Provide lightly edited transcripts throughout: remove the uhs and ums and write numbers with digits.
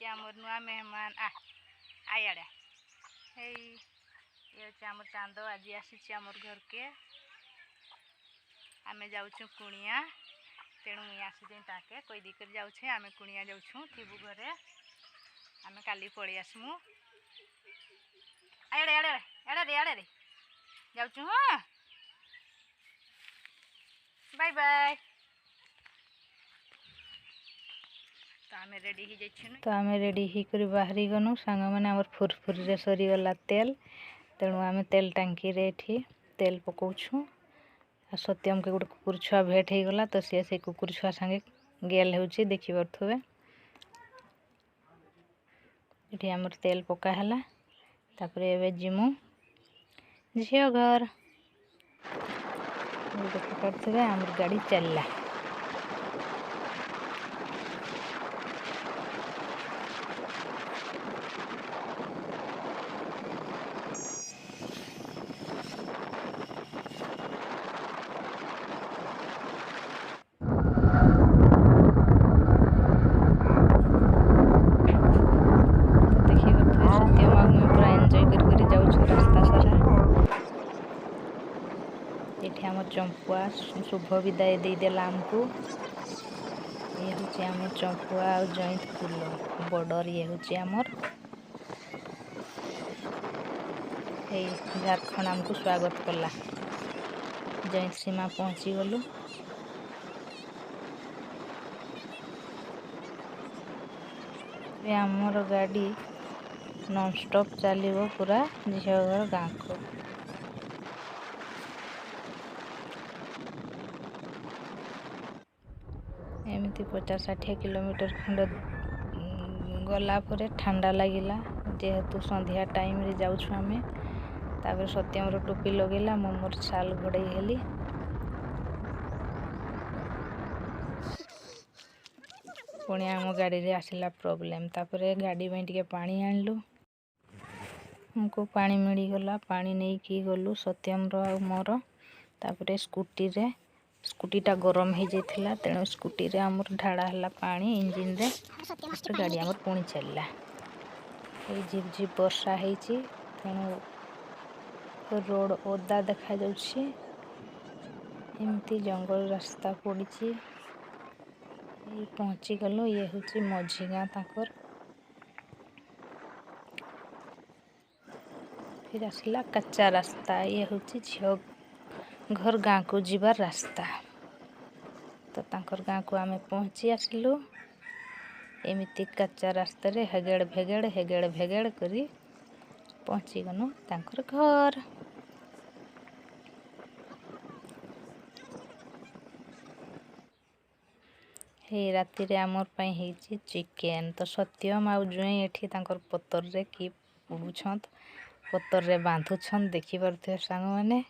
ये आमर नुआ मेहमान आयाड़े ये आमर चांद आज आसी आमर घर के आमे जाऊँ कुणिया तेणु मुई आसी ताके कोई दिकर जाऊे आमे कुणिया जाऊँ थीबू घरे आमे काली पलि आसमु आड़े आड़े आड़े आड़े रे जाऊँ हाँ बाय बाय। तो आम रेडी होकर बाहरी गनु सांग मैंने आम फुरफुरी रे सरीगला तेल तेणु आम तेल टांकी रे तेल पकाउछू आ सत्यम के गोटे कुकुर छुआ भेट हो गला तो सी से कुकुर छुआ संगे गेल हो देखी पारे ये आमर तेल पका है तापर एवं जिमु झील घर देखी पारे आमर गाड़ी चलला ये आम चंपुआ शुभ विदाय देदेला आमको ये हूँ आम चंपुआ आ जईत फूल बॉर्डर ये हूँ आमर झारखंड आमको स्वागत कला जईत सीमा पहुँची गलु आमर गाड़ी नॉन स्टॉप चलो पूरा झीलघर गाँ को एमती 50-60 किलोमीटर खंड गला पर ठंडा लगिला जेहेतु संध्या टाइम रे जाऊँ आम तापर सत्यम रो टोपी लगेला मो मोर छाल घोड़े हेली पुणी आम गाड़ी रे आसला प्रॉब्लम तापर गाड़ी में टिके पानी आनलु हमको पानी मिलगला पानी नहीं कि गलु सत्यम रो मोर तापर स्कूटीटा गरम हो जाता तेणु स्कूटी रे आमर ढाड़ा है पानी इंजिन रे तो गाड़ी आमर पुणी चलला झिप झिप वर्षा होती तेणु रोड ओदा देखा जाउछि एमती जंगल रास्ता पड़ी पहुँची गलु ये हूँ मझी गाँ ताकर फिर आसला कच्चा रास्ता ये हूँ झील घर गाँ को जीवार रास्ता तो तांकर गाँ को आमे पहुँची आसलु एमती कच्चा रास्ता रे हेगेड़ भेगेड़ करी पहुँची गनु तांकर घर हे राति रे आमर पई हेची चिकेन तो सत्यम आउ जुए एठी तांकर पतर रे की पुछंत पतर रे बांधुछन देखि परथे सांग माने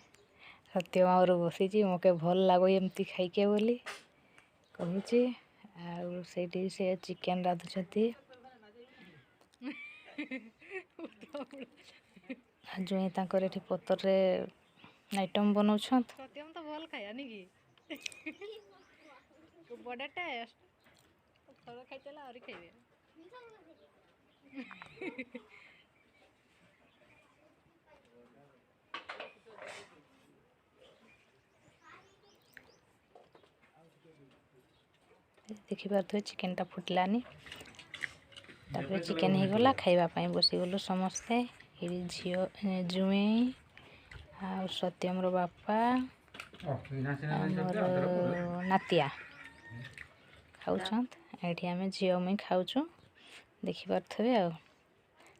सत्यम और बसीची मके भल लागो एमती खाइके बोली कहूची आउ सेठी से चिकेन राधुछती जुए तांकर एठी पतर रे आइटम बनाउछंत सत्यम तो भल खाया नी की बड़ा टेस्ट थोड़ा खाइतला और खाइबे देखि पारे चिकेनटा फुटलानी तापर चिकेन हो गला खाइबा बसी गलु समस्ते झील जुए आ सत्यम रो बापा नातिया खाऊछंत एठी आमे झील में खाऊछु देखि पारथबे आ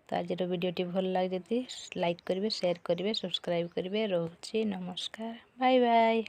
तो आज वीडियोटी भल लगे जदि लाइक करेंगे शेयर करेंगे सब्सक्राइब करेंगे रोची नमस्कार बाय बाय।